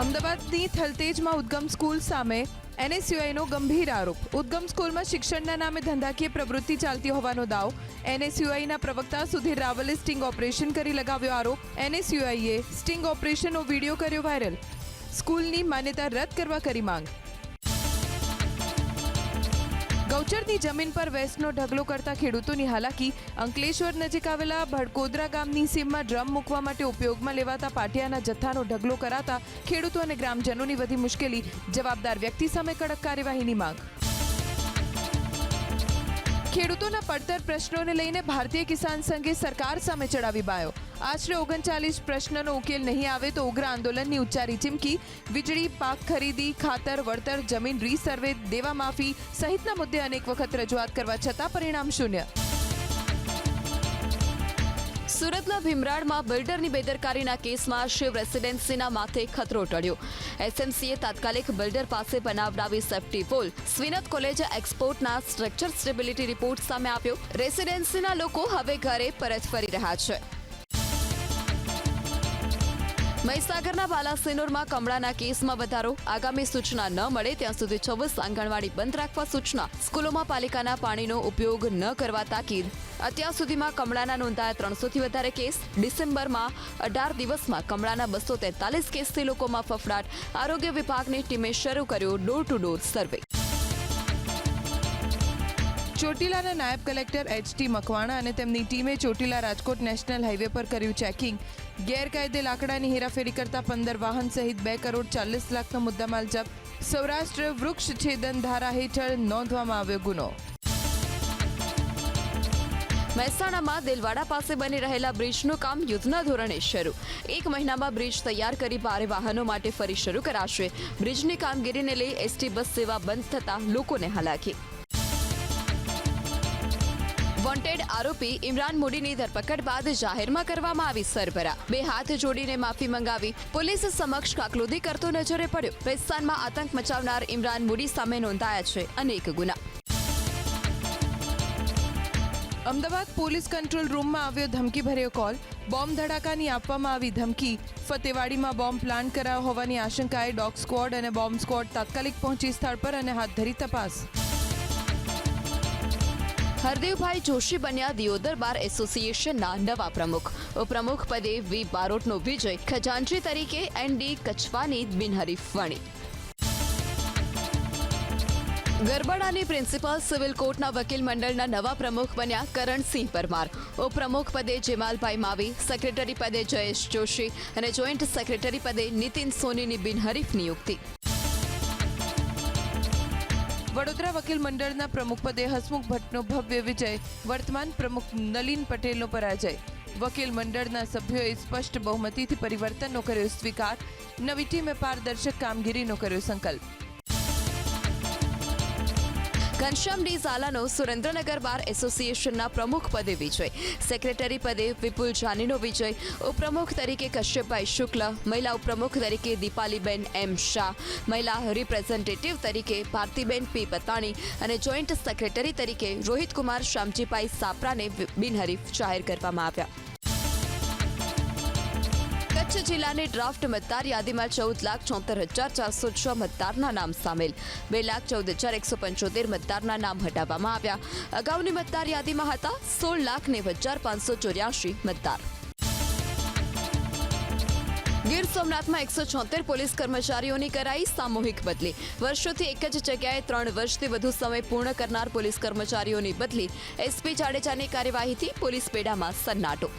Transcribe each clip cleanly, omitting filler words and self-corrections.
અમદાવાદની થલતેજમાં ઉદ્ગમ સ્કૂલ સામે એનએસયુઆઈનો ગંભીર આરોપ. ઉદ્ગમ સ્કૂલમાં શિક્ષણના નામે ધંધાકીય પ્રવૃત્તિ ચાલતી હોવાનો દાવ. એનએસયુઆઈના પ્રવક્તા સુધીર રાવલે સ્ટિંગ ઓપરેશન કરી લગાવ્યો આરોપ. એનએસયુઆઈએ સ્ટિંગ ઓપરેશનનો વિડીયો કર્યો વાયરલ. સ્કૂલની માન્યતા રદ કરવા કરી માંગ. ગૌચરની જમીન પર વેસ્ટનો ઢગલો કરતા ખેડૂતોની હાલાકી. અંકલેશ્વર નજીક આવેલા ભડકોદરા ગામની સીમમાં ડ્રમ મૂકવા માટે ઉપયોગમાં લેવાતા પાટિયાના જથ્થાનો ઢગલો કરાતા ખેડૂતો અને ગ્રામજનોની વધી મુશ્કેલી. જવાબદાર વ્યક્તિ સામે કડક કાર્યવાહીની માંગ. ખેડૂતોના પડતર પ્રશ્નોને લઈને ભારતીય કિસાન સંઘે સરકાર સામે ચડાવી બાયો. આશરે 39 પ્રશ્નનો ઉકેલ નહીં આવે તો ઉગ્ર આંદોલનની ઉચ્ચારી ચીમકી. વીજળી, પાક ખરીદી, ખાતર, વળતર, જમીન રીસર્વે, દેવા માફી સહિતના મુદ્દે અનેક વખત રજૂઆત કરવા છતાં પરિણામ શૂન્ય. સુરતના ભીમરાડમાં બિલ્ડરની બેદરકારીના કેસમાં શિવ રેસિડેન્સીના માથે ખતરો ટળ્યો. એસએમસીએ તાત્કાલિક બિલ્ડર પાસે બનાવડાવી સેફ્ટી પોલ. સ્વિનત કોલેજ એક્સપોર્ટના સ્ટ્રક્ચર સ્ટેબિલિટી રિપોર્ટ સામે આવ્યો. રેસિડેન્સીના લોકો હવે ઘરે પરત ફરી રહ્યા છે. મહીસાગરના બાલાસિનોરમાં કમળાના કેસમાં વધારો. આગામી સૂચના ન મળે ત્યાં સુધી 26 આંગણવાડી બંધ રાખવા સૂચના. સ્કૂલોમાં પાલિકાના પાણીનો ઉપયોગ ન કરવા તાકીદ. અત્યાર સુધીમાં કમળાના નોંધાયા 300થી વધારે કેસ. ડિસેમ્બરમાં 18 દિવસમાં કમળાના 243 કેસથી લોકોમાં ફફડાટ. આરોગ્ય વિભાગની ટીમે શરૂ કર્યો ડોર ટુ ડોર સર્વે. ચોટીલાના નાયબ કલેક્ટર એચ.ટી. મકવાણા અને તેમની ટીમે ચોટીલા રાજકોટ નેશનલ હાઈવે પર કર્યું ચેકિંગ. ગેરકાયદે લાકડાની હેરાફેરી કરતા 15 વાહન સહિત 2 કરોડ 40 લાખનો મુદ્દામાલ જપ્ત. સૌરાષ્ટ્ર વૃક્ષ છેદન ધારા હેઠળ નોંધવામાં આવ્યો ગુનો. મહેસાણામાં દેલવાડા પાસે બની રહેલા બ્રિજનું કામ યુદ્ધના ધોરણે શરૂ. 1 મહિનામાં બ્રિજ તૈયાર કરી ભારે વાહનો માટે ફરી શરૂ કરાશે. બ્રિજની કામગીરીને લઈ એસટી બસ સેવા બંધ થતા લોકોને હાલાકી. વોન્ટેડ આરોપી ઇમરાન મોડીની ધરપકડ બાદ જાહેરમાં કરવામાં આવી સરભરા. 2 હાથ જોડીને માફી મંગાવી. પોલીસ સમક્ષ કાકલુદી કરતો નજરે પડ્યો. પાકિસ્તાનમાં આતંક મચાવનાર ઇમરાન મોડી સામે નોંધાયા છે અનેક ગુના. અમદાવાદ પોલીસ કંટ્રોલ રૂમમાં આવ્યો ધમકીભર્યો કોલ. બોમ્બ ધડાકાની આપવામાં આવી ધમકી. ફતેવાડીમાં બોમ્બ પ્લાન્ટ કરાયો હોવાની આશંકાએ ડોગ સ્ક્વોડ અને બોમ્બ સ્ક્વોડ તાત્કાલિક પહોંચી સ્થળ પર અને હાથ ધરી તપાસ. હરદેવભાઈ જોશી બન્યા દિયોદર બાર એસોસિએશનના નવા પ્રમુખ. ઉપપ્રમુખ પદે વી બારોટનો વિજય. ખજાનચી તરીકે એનડી કચવાની બિનહરીફ વણી. ગરબાડાની પ્રિન્સિપલ સિવિલ કોર્ટના વકીલ મંડળના નવા પ્રમુખ બન્યા કરણસિંહ પરમાર. ઉપપ્રમુખ પદે જેમાલભાઈ માવી. સેક્રેટરી પદે જયેશ જોશી અને જોઈન્ટ સેક્રેટરી પદે નીતિન સોનીની બિનહરીફ નિયુક્તિ. વડોદરા વકીલ મંડળના પ્રમુખ પદે હસમુખ ભટ્ટનો ભવ્ય વિજય. વર્તમાન પ્રમુખ નલિન પટેલનો પરાજય. વકીલ મંડળના સભ્યોએ સ્પષ્ટ બહુમતીથી પરિવર્તનનો કર્યો સ્વીકાર. નવી ટીમે પારદર્શક કામગીરીનો કર્યો સંકલ્પ. ઘનશ્યામ ડી ઝાલાનો સુરેન્દ્રનગર બાર એસોસિએશનના પ્રમુખ પદે વિજય. સેક્રેટરી પદે વિપુલ જાનીનો વિજય. ઉપપ્રમુખ તરીકે કશ્યપભાઈ શુક્લ. મહિલા ઉપપ્રમુખ તરીકે દીપાલીબેન એમ શાહ. મહિલા રિપ્રેઝેન્ટેટિવ તરીકે ભારતીબેન પી પતાણી અને જોઈન્ટ સેક્રેટરી તરીકે રોહિતકુમાર શામજીભાઈ સાપરાને બિનહરીફ જાહેર કરવામાં આવ્યા. કચ્છ જિલ્લાની ડ્રાફ્ટ મતદાર યાદીમાં 14,74,406 મતદારના નામ સામેલ. 2,14,175 મતદારના નામ હટાવવામાં આવ્યા. અગાઉની મતદાર યાદીમાં હતા 16,90,584 મતદાર. ગીર સોમનાથમાં 176 પોલીસ કર્મચારીઓની કરાઈ સામૂહિક બદલી. વર્ષોથી એક જ જગ્યાએ 3 વર્ષથી વધુ સમય પૂર્ણ કરનાર પોલીસ કર્મચારીઓની બદલી. એસપી જાડેજાની કાર્યવાહીથી પોલીસ બેડામાં સન્નાટો.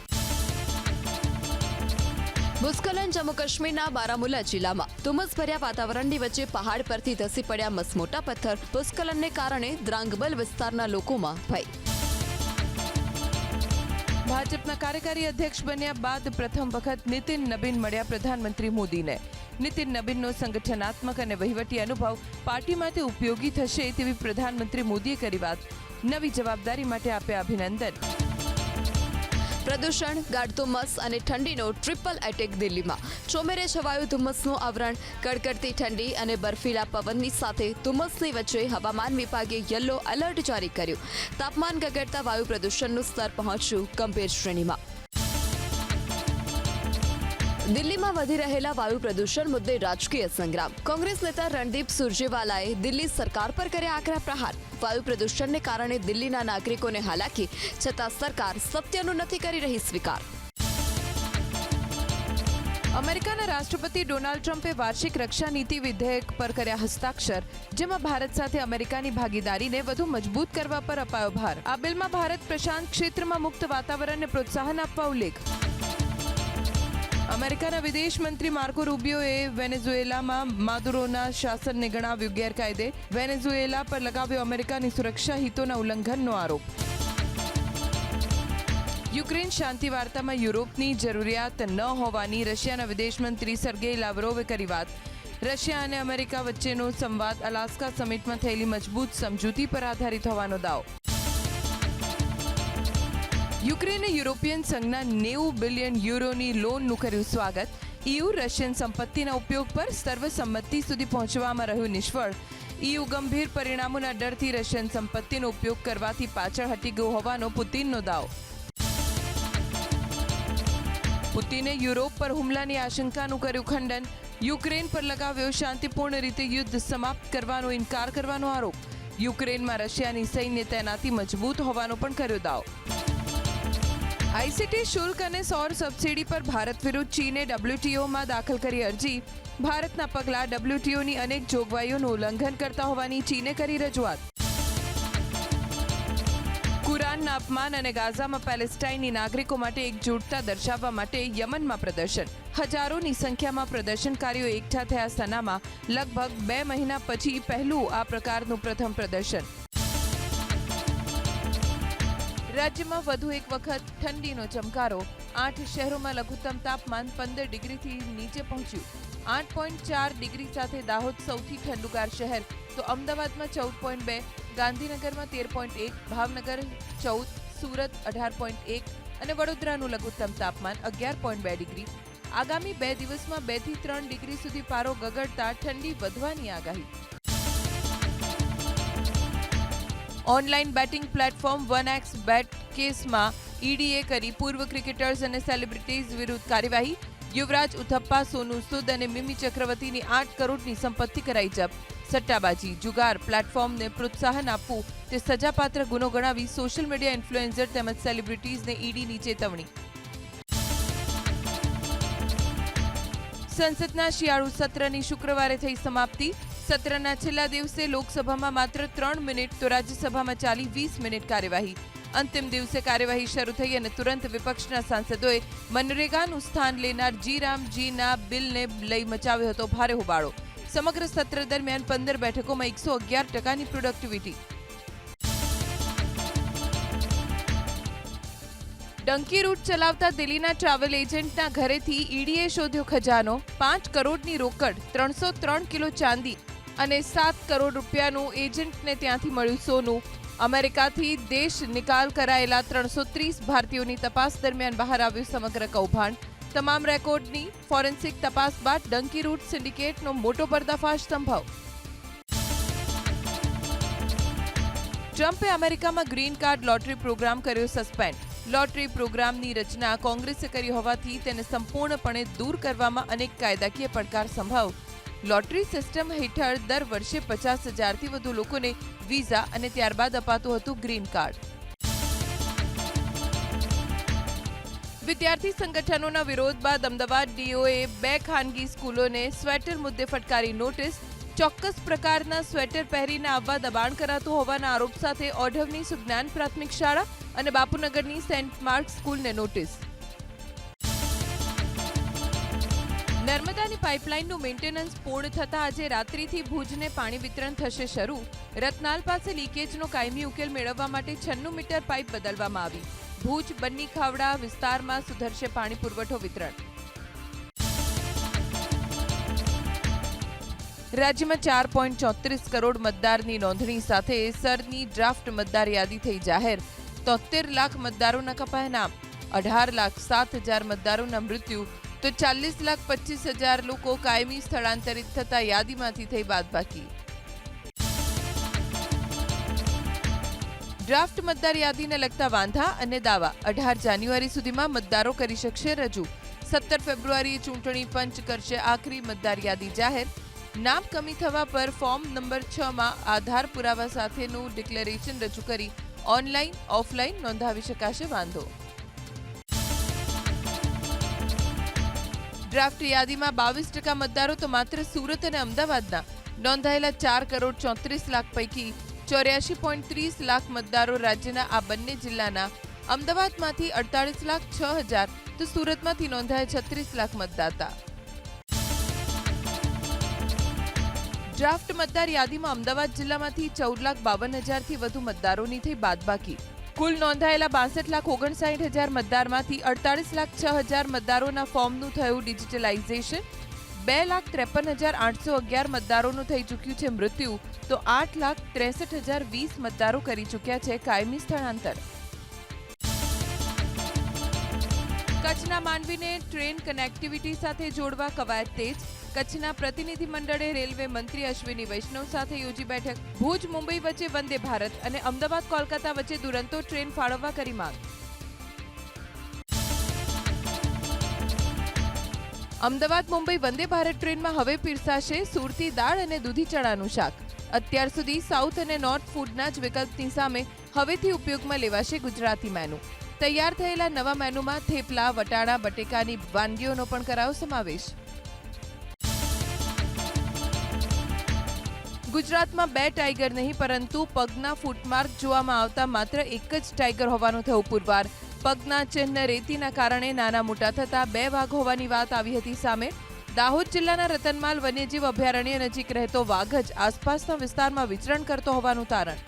ભૂસ્ખલન જમ્મુ કાશ્મીરના બારામુલા જિલ્લામાં. ધુમ્મસભર્યા વાતાવરણની વચ્ચે પહાડ પરથી ધસી પડ્યા મસમોટા પથ્થર. ભૂસ્ખલનને કારણે દ્રાંગબલ વિસ્તારના લોકોમાં ભય. ભાજપના કાર્યકારી અધ્યક્ષ બન્યા બાદ પ્રથમ વખત નીતિન નબીન મળ્યા પ્રધાનમંત્રી મોદીને. નીતિન નબીનનો સંગઠનાત્મક અને વહીવટી અનુભવ પાર્ટી માટે ઉપયોગી થશે તેવી પ્રધાનમંત્રી મોદીએ કરી વાત. નવી જવાબદારી માટે આપ્યા અભિનંદન. પ્રદૂષણ, ગાઢ ધુમ્મસ અને ઠંડીનો ટ્રિપલ એટેક દિલ્હીમાં. ચોમેરે છવાયું ધુમ્મસનું આવરણ. કડકડતી ઠંડી અને બર્ફીલા પવનની સાથે ધુમ્મસની વચ્ચે હવામાન વિભાગે યલો એલર્ટ જારી કર્યું. તાપમાન ગગડતા વાયુ પ્રદૂષણનું સ્તર પહોંચ્યું ગંભીર શ્રેણીમાં. દિલ્હીમાં વધી રહેલા વાયુ પ્રદૂષણ મુદ્દે રાજકીય સંગ્રામ. કોંગ્રેસ નેતા રણદીપ સુરજેવાલાએ દિલ્હી સરકાર પર કર્યા આકરા પ્રહાર. વાયુ પ્રદૂષણને કારણે દિલ્હીના નાગરિકોને હાલાકી, છતાં સરકાર સત્યનું નથી કરી રહી સ્વીકાર. અમેરિકાના રાષ્ટ્રપતિ ડોનાલ્ડ ટ્રમ્પે વાર્ષિક રક્ષા નીતિ વિધેયક પર કર્યા હસ્તાક્ષર, જેમાં ભારત સાથે અમેરિકાની ભાગીદારીને વધુ મજબૂત કરવા પર અપાયો ભાર. આ બિલમાં ભારત પ્રશાંત ક્ષેત્રમાં મુક્ત વાતાવરણને પ્રોત્સાહન આપવા ઉલ્લેખ. અમેરિકાના વિદેશ મંત્રી માર્કો રૂબિયોએ વેનેઝુએલામાં માદુરોના શાસનને ગણાવ્યું ગેરકાયદે. વેનેઝુએલા પર લગાવ્યો અમેરિકાની સુરક્ષા હિતોના ઉલ્લંઘનનો આરોપ. યુક્રેન શાંતિ વાર્તામાં યુરોપની જરૂરિયાત ન હોવાની રશિયાના વિદેશ મંત્રી સર્ગેઈ લાવરોવે કરી વાત. રશિયા અને અમેરિકા વચ્ચેનો સંવાદ અલાસ્કા સમિટમાં થયેલી મજબૂત સમજૂતી પર આધારિત હોવાનો દાવો. યુક્રેને યુરોપિયન સંઘના 90 બિલિયન યુરોની લોનનું કર્યું સ્વાગત. EU રશિયન સંપત્તિના ઉપયોગ પર સર્વસંમતિ સુધી પહોંચવામાં રહ્યું નિષ્ફળ. EU ગંભીર પરિણામોના ડરથી રશિયન સંપત્તિનો ઉપયોગ કરવાથી પાછળ હટી ગયો હોવાનો પુતિનનો દાવો. પુતિને યુરોપ પર હુમલાની આશંકાનું કર્યું ખંડન. યુક્રેન પર લગાવ્યો શાંતિપૂર્ણ રીતે યુદ્ધ સમાપ્ત કરવાનો ઇનકાર કરવાનો આરોપ. યુક્રેનમાં રશિયાની સૈન્ય તૈનાતી મજબૂત હોવાનો પણ કર્યો દાવો. આઈસીટી શુલ્ક અને સૌર સબસિડી પર ભારત વિરુદ્ધ ચીને WTOમાં દાખલ કરી અરજી. ભારતના પગલાં WTOની અનેક જોગવાઈઓનું ઉલ્લંઘન કરતા હોવાની ચીને કરી રજૂઆત. કુરાનના અપમાન અને ગાઝામાં પેલેસ્ટાઇની નાગરિકો માટે એકજૂટતા દર્શાવવા માટે યમનમાં પ્રદર્શન. હજારોની સંખ્યામાં પ્રદર્શનકારીઓ એકઠા થયા સનામાં. લગભગ 2 મહિના પછી પહેલું આ પ્રકારનું પ્રથમ પ્રદર્શન. રાજ્યમાં વધુ એક વખત ઠંડીનો ચમકારો. 8 શહેરોમાં લઘુત્તમ તાપમાન 15 ડિગ્રીથી નીચે પહોંચ્યું. 8.4 ડિગ્રી સાથે દાહોદ સૌથી ઠંડુગાર શહેર, તો અમદાવાદમાં 14.2, ગાંધીનગરમાં 13.1, ભાવનગર 14, સુરત 18.1 અને વડોદરાનું લઘુત્તમ તાપમાન 11.2 ડિગ્રી. આગામી 2 દિવસમાં 2 થી 3 ડિગ્રી સુધી પારો ગગડતા ઠંડી વધવાની આગાહી. ઓનલાઈન બેટિંગ પ્લેટફોર્મ 1xBet કેસમાં ઈડીએ કરી પૂર્વ ક્રિકેટર્સ અને સેલિબ્રિટીઝ વિરુદ્ધ કાર્યવાહી. યુવરાજ ઉથપ્પા, સોનુ સૂદ અને મિમી ચક્રવર્તીની 8 કરોડની સંપત્તિ કરાઈ જપ્ત. સટ્ટાબાજી, જુગાર પ્લેટફોર્મને પ્રોત્સાહન આપવું તે સજાપાત્ર ગુનો ગણાવી સોશિયલ મીડિયા ઇન્ફ્લુએન્સર તેમજ સેલિબ્રિટીઝને ઈડીની ચેતવણી. સંસદના શિયાળુ સત્રની શુક્રવારે થઈ સમાપ્તિ. સત્રના છેલ્લા દિવસે લોકસભામાં માત્ર 3 મિનિટ તો રાજ્યસભામાં ચાલી 20 મિનિટ કાર્યવાહી. અંતિમ દિવસે કાર્યવાહી શરૂ થઈ અને તુરંત વિપક્ષના સાંસદોએ મનરેગાનું સ્થાન લેનાર G-Ram-Gના બિલને લઈ મચાવ્યો હતો ભારે હોબાળો. સમગ્ર સત્ર દરમિયાન 15 બેઠકોમાં 111%ની પ્રોડક્ટિવિટી. ડંકી રૂટ ચલાવતા દિલ્હીના ટ્રાવેલ એજન્ટના ઘરેથી ઈડીએ શોધ્યો ખજાનો. 5 કરોડની રોકડ, 303 કિલો ચાંદી અને 7 કરોડ રૂપિયાનું એજન્ટને ત્યાંથી મળ્યું સોનું. અમેરિકાથી દેશ નિકાલ કરાયેલા 330 ભારતીયોની તપાસ દરમિયાન બહાર આવ્યું સમગ્ર કૌભાંડ. તમામ રેકોર્ડની ફોરેન્સિક તપાસ બાદ ડંકી રૂટ સિન્ડિકેટનો મોટો પર્દાફાશ સંભવ. ટ્રમ્પે અમેરિકામાં ગ્રીન કાર્ડ લોટરી પ્રોગ્રામ કર્યો સસ્પેન્ડ. લોટરી પ્રોગ્રામની રચના કોંગ્રેસે કરી હોવાથી તેને સંપૂર્ણપણે દૂર કરવામાં અનેક કાયદાકીય પડકાર સંભવ. લોટરી સિસ્ટમ હેઠળ દર વર્ષે 50,000થી વધુ લોકોને વિઝા અને ત્યારબાદ અપાતું હતું ગ્રીન કાર્ડ. વિદ્યાર્થી સંગઠનોના વિરોધ બાદ અમદાવાદ ડીઓએ 2 ખાનગી સ્કૂલોને સ્વેટર મુદ્દે ફટકારી નોટિસ. ચોક્કસ પ્રકારના સ્વેટર પહેરીને આવવા દબાણ કરાતું હોવાના આરોપ સાથે ઓઢવની સુજ્ઞાન પ્રાથમિક શાળા અને બાપુનગરની સેન્ટ માર્ક સ્કૂલને નોટિસ. નર્મદાની પાઇપલાઇનનું મેન્ટેનન્સ પૂર્ણ થતાં આજે રાત્રિથી ભુજને પાણી વિતરણ થશે શરૂ. રતનાલ પાસે લીકેજનો કાયમી ઉકેલ મેળવવા માટે 96 મીટર પાઇપ બદલવામાં આવી. ભુજ બન્ની ખાવડા વિસ્તારમાં સુધરશે પાણી પુરવઠો વિતરણ. રાજ્યમાં 4.34 કરોડ મતદારની નોંધણી સાથે સરની ડ્રાફ્ટ મતદાર યાદી થઈ જાહેર. 73 લાખ મતદારોના કપાયા નામ. 18,07,000 મતદારોના મૃત્યુ તો 40,25,000 લોકો કાયમી સ્થળાંતરિત થતા યાદીમાંથી થઈ બાદબાકી. ડ્રાફ્ટ મતદાર યાદીને લગતા વાંધા અને દાવા 18 જાન્યુઆરી સુધીમાં મતદારો કરી શકશે રજૂ. 17 ફેબ્રુઆરીએ ચૂંટણી પંચ કરશે આખરી મતદાર યાદી જાહેર. નામ કમી થવા પર ફોર્મ નંબર 6 માં આધાર પુરાવા સાથેનું ડિક્લેરેશન રજૂ કરી ઓનલાઈન ઓફલાઈન નોંધાવી શકાશે વાંધો. ડ્રાફ્ટ યાદીમાં 22% મતદારો તો માત્ર સુરત અને અમદાવાદના. નોંધાયેલા 4,34 લાખ પૈકી 84.30 લાખ મતદારો રાજ્યના આ બંને જિલ્લાના. અમદાવાદમાંથી 48,06,000 તો સુરતમાંથી નોંધાયા 36 લાખ મતદાતા. ડ્રાફ્ટ મતદાર યાદીમાં અમદાવાદ જિલ્લામાંથી 14,52,000થી વધુ મતદારોની થઈ બાદબાકી. કુલ નોંધાયેલા 62,59,000 મતદારમાંથી 48,06,000 મતદારોના ફોર્મનું થયું ડિજિટલાઇઝેશન. 2,53,811 મતદારોનું થઈ ચૂક્યું છે મૃત્યુ, તો 8,63,020 મતદારો કરી ચૂક્યા છે કાયમી સ્થળાંતર. કચ્છના માંડવીને ટ્રેન કનેક્ટિવિટી સાથે જોડવા કવાયત તેજ. કચ્છના પ્રતિનિધિ મંડળે રેલવે મંત્રી અશ્વિની વૈષ્ણવ સાથે યોજી બેઠક. ભુજ મુંબઈ વચ્ચે વંદે ભારત અને અમદાવાદ કોલકાતા વચ્ચે દુરંતો ટ્રેન ફાળવવા કરી માંગ. અમદાવાદ મુંબઈ વંદે ભારત ટ્રેનમાં હવે પીરસાશે સુરતી દાળ અને દૂધી ચણાનું શાક. અત્યાર સુધી સાઉથ અને નોર્થ ફૂડના જ વિકલ્પની સામે હવેથી ઉપયોગમાં લેવાશે ગુજરાતી મેનુ. તૈયાર થયેલા નવા મેનુમાં થેપલા, વટાણા, બટેકાની વાનગીઓનો પણ કરાયો સમાવેશ. ગુજરાતમાં 2 ટાઈગર નહીં પરંતુ પગના ફૂટમાર્ક જોવામાં આવતા માત્ર એક જ ટાઈગર હોવાનું થયું પુરવાર. પગના ચિહ્ન રેતીના કારણે નાના મોટા થતા 2 વાઘ હોવાની વાત આવી હતી સામે. દાહોદ જિલ્લાના રતનમાલ વન્યજીવ અભયારણ્ય નજીક રહેતો વાઘ જ આસપાસના વિસ્તારમાં વિચરણ કરતો હોવાનું તારણ.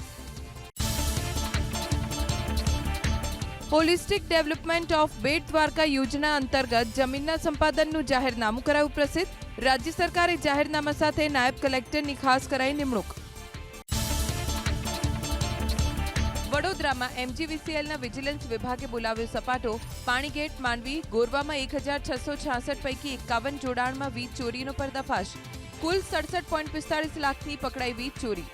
Holistic development of Bet Dwarka યોજના અંતર્ગત જમીનના સંપાદનનું જાહેરનામું કરાયું પ્રસિદ્ધ. રાજ્ય સરકારે જાહેરનામા સાથે નાયબ કલેક્ટરની ખાસ કરાઈ નિમણૂક. વડોદરામાં MGVCLના વિજિલન્સ વિભાગે બોલાવ્યો સપાટો. પાણીગેટ, માંડવી, ગોરવામાં 1,666 પૈકી 51 જોડાણમાં વીજ ચોરીનો પર્દાફાશ. કુલ 67.45 લાખની પકડાઈ વીજ ચોરી.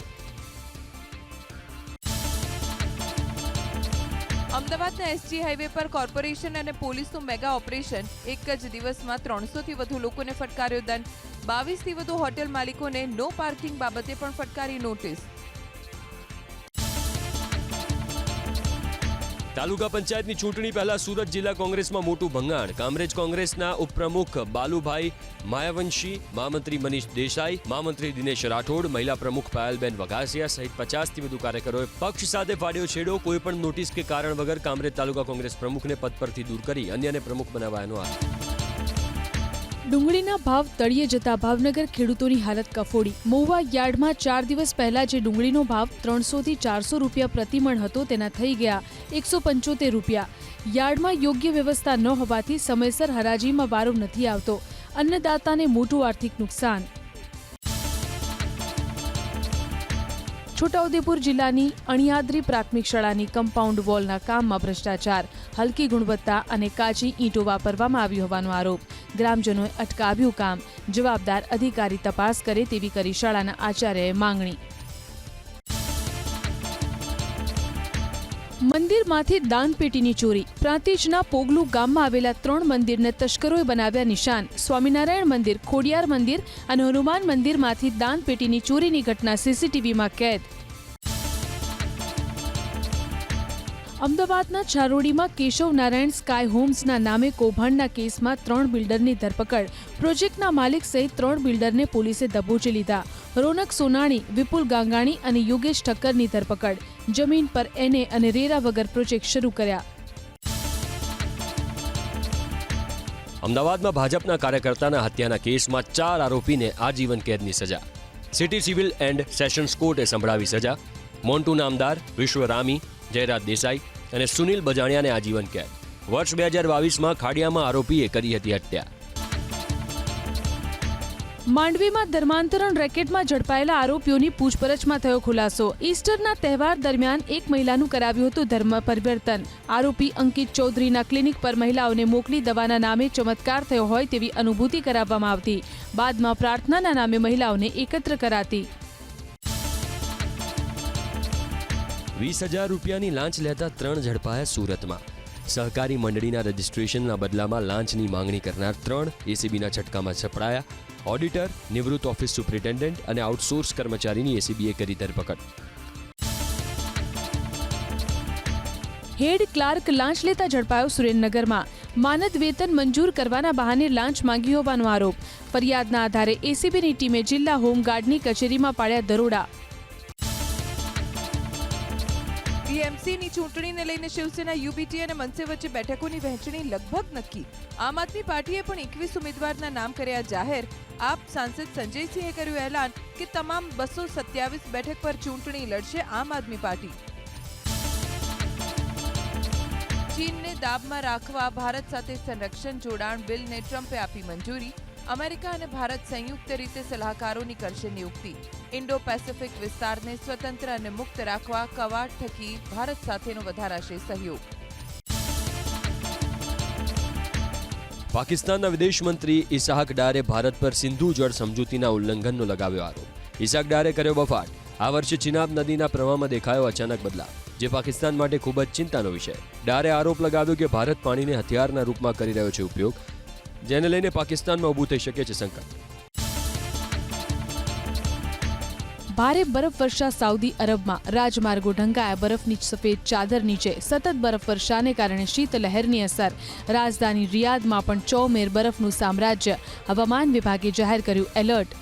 અમદાવાદના SG હાઈવે પર કોર્પોરેશન અને પોલીસનું મેગા ઓપરેશન. એક જ દિવસમાં 300થી વધુ લોકોને ફટકાર્યો દંડ. 22થી વધુ હોટેલ માલિકોને નો પાર્કિંગ બાબતે પણ ફટકારી નોટિસ. તાલુકા પંચાયતની ચૂંટણી પહેલા સુરત જિલ્લા કોંગ્રેસમાં મોટું ભંગાણ. કામરેજ કોંગ્રેસના ઉપપ્રમુખ બાલુભાઈ માયાવંશી, મહામંત્રી મનીષ દેસાઈ, મહામંત્રી દિનેશ રાઠોડ, મહિલા પ્રમુખ પાયલબેન વઘાસિયા સહિત 50થી વધુ કાર્યકરોએ પક્ષ સાથે ફાડ્યો છેડો. કોઈ પણ નોટિસ કે કારણ વગર કામરેજ તાલુકા કોંગ્રેસ પ્રમુખને પદ પરથી દૂર કરી અન્યને પ્રમુખ બનાવવાનો આરોપ. ડુંગળીના ભાવ તળિયે જતા ભાવનગર ખેડૂતોની હાલત કફોડી. મહુવા યાર્ડમાં 4 દિવસ પહેલા જે ડુંગળીનો ભાવ 300 થી 400 રૂપિયા પ્રતિમણ હતો તેના થઈ ગયા 175 રૂપિયા. યાર્ડમાં યોગ્ય વ્યવસ્થા ન હોવાથી સમયસર હરાજીમાં વારો નથી આવતો. અન્નદાતાને મોટું આર્થિક નુકસાન. છોટાઉદેપુર જિલ્લાની અણિયાદરી પ્રાથમિક શાળાની કમ્પાઉન્ડ વોલના કામમાં ભ્રષ્ટાચાર, હલકી ગુણવત્તા અને કાચી ઈંટો વાપરવામાં આવી હોવાનો આરોપ. ગ્રામજનોએ અટકાવ્યું કામ. જવાબદાર અધિકારી તપાસ કરે તેવી કરી શાળાના આચાર્યએ માંગણી. મંદિરમાંથી દાનપેટીની ચોરી. પ્રાંતિજના પોગલુ ગામમાં આવેલા 3 મંદિરને તસ્કરોએ બનાવ્યા નિશાન. સ્વામિનારાયણ મંદિર, ખોડિયાર મંદિર અને હનુમાન મંદિરમાંથી દાનપેટીની ચોરીની ઘટના CCTVમાં કેદ. અમદાવાદના ચારોડીમાં કેશવ નારાયણ સ્કાય હોમ્સના નામે કૌભાંડના કેસમાં 3 બિલ્ડરની ધરપકડ. પ્રોજેક્ટના માલિક સહિત 3 બિલ્ડરને પોલીસે દબોચી લીધા. રોનક સોનાણી, વિપુલ ગાંગાણી અને યોગેશ ઠક્કરની ધરપકડ. જમીન પર NA અને રેરા વગર પ્રોજેક્ટ શરૂ કર્યા. અમદાવાદમાં ભાજપના કાર્યકર્તાના હત્યાના કેસમાં 4 આરોપીને આજીવન કેદની સજા. સિટી સિવિલ એન્ડ સેશન્સ કોર્ટે સંભળાવી સજા. મોન્ટુ નામદાર, વિશ્વ રામી, જયરાજ દેસાઈ અને સુનિલ બજાણિયાને આજીવન કેદ. વર્ષ 2022માં ખાડિયામાં આરોપીએ કરી હતી હત્યા. માંડવીમાં ધર્માંતરણ રેકેટમાં ઝડપાયેલા આરોપીઓની પૂછપરછમાં થયો ખુલાસો. ઈસ્ટરના તહેવાર દરમિયાન એક મહિલાનું કરાવ્યું હતું ધર્મ પરિવર્તન. આરોપી અંકિત ચૌધરીના ક્લિનિક પર મહિલાઓને મોકલી દવાના નામે ચમત્કાર થયો હોય તેવી અનુભૂતિ કરાવવામાં આવતી. બાદમાં પ્રાર્થનાના નામે મહિલાઓને એકત્ર કરાતી. 20,000 રૂપિયાની લાંચ લેતા 3 ઝડપાયા સુરતમાં. સહકારી મંડળીના રજિસ્ટ્રેશનના બદલામાં લાંચની માંગણી કરનાર 3 એસીબીના છટકામાં ઝપડાયા. ઓડિટર, નિવૃત્ત ઓફિસ સુપ્રિન્ટેન્ડન્ટ અને આઉટસોર્સ કર્મચારીની એસીબીએ કરી ધરપકડ. હેડ ક્લાર્ક લાંચ લેતા ઝડપાયો સુરેન્દ્રનગરમાં. માનદ વેતન મંજૂર કરવાના બહાને લાંચ માંગી હોવાનો આરોપ. ફરિયાદના આધારે એસીબીની ટીમે જિલ્લા હોમગાર્ડની કચેરીમાં પાડ્યા દરોડા. ટીએમસીની ચૂંટણીને લઈને શિવસેના, યુબીટી અને મનસે વચ્ચે બેઠકોની વહેંચણી લગભગ નક્કી. આમ આદમી પાર્ટીએ પણ 21 ઉમેદવારના નામ કર્યા જાહેર. આપ સાંસદ સંજયસિંહે કર્યું એલાન કે તમામ 227 બેઠક પર ચૂંટણી લડશે આમ આદમી પાર્ટી. ચીનને દાબમાં રાખવા ભારત સાથે સંરક્ષણ જોડાણ બિલને ટ્રમ્પે આપી મંજૂરી. અમેરિકા અને ભારત સંયુક્ત રીતે સલાહકારોની કરશે નિયુક્તિ. ઇન્ડો પેસિફિક વિસ્તારને સ્વતંત્ર અને મુક્ત રાખવા કવાડ થકી ભારત સાથેનો વધારાશે સહયોગ. પાકિસ્તાનના વિદેશ મંત્રી ઇસાહક ડારે ભારત પર સિંધુ જળ સમજૂતીના ઉલ્લંઘનનો લગાવ્યો આરોપ. ઇસાહક ડારે કર્યો બફાટ. આ વર્ષે ચિનાબ નદીના પ્રવાહમાં દેખાયો અચાનક બદલાવ, જે પાકિસ્તાન માટે ખૂબ જ ચિંતાનો વિષય. ડારે આરોપ લગાવ્યો કે ભારત પાણીને હથિયારના રૂપમાં કરી રહ્યો છે ઉપયોગ, જેને લઈને પાકિસ્તાનમાં ઊભું થઈ શકે છે સંકટ. ભારે બરફવર્ષા સાઉદી અરબમાં. રાજમાર્ગો ઢંકાયા બરફની સફેદ ચાદર નીચે. સતત બરફવર્ષાને કારણે શીતલહેરની અસર. રાજધાની રિયાદમાં પણ ચોમેર બરફનું સામ્રાજ્ય. હવામાન વિભાગે જાહેર કર્યું એલર્ટ.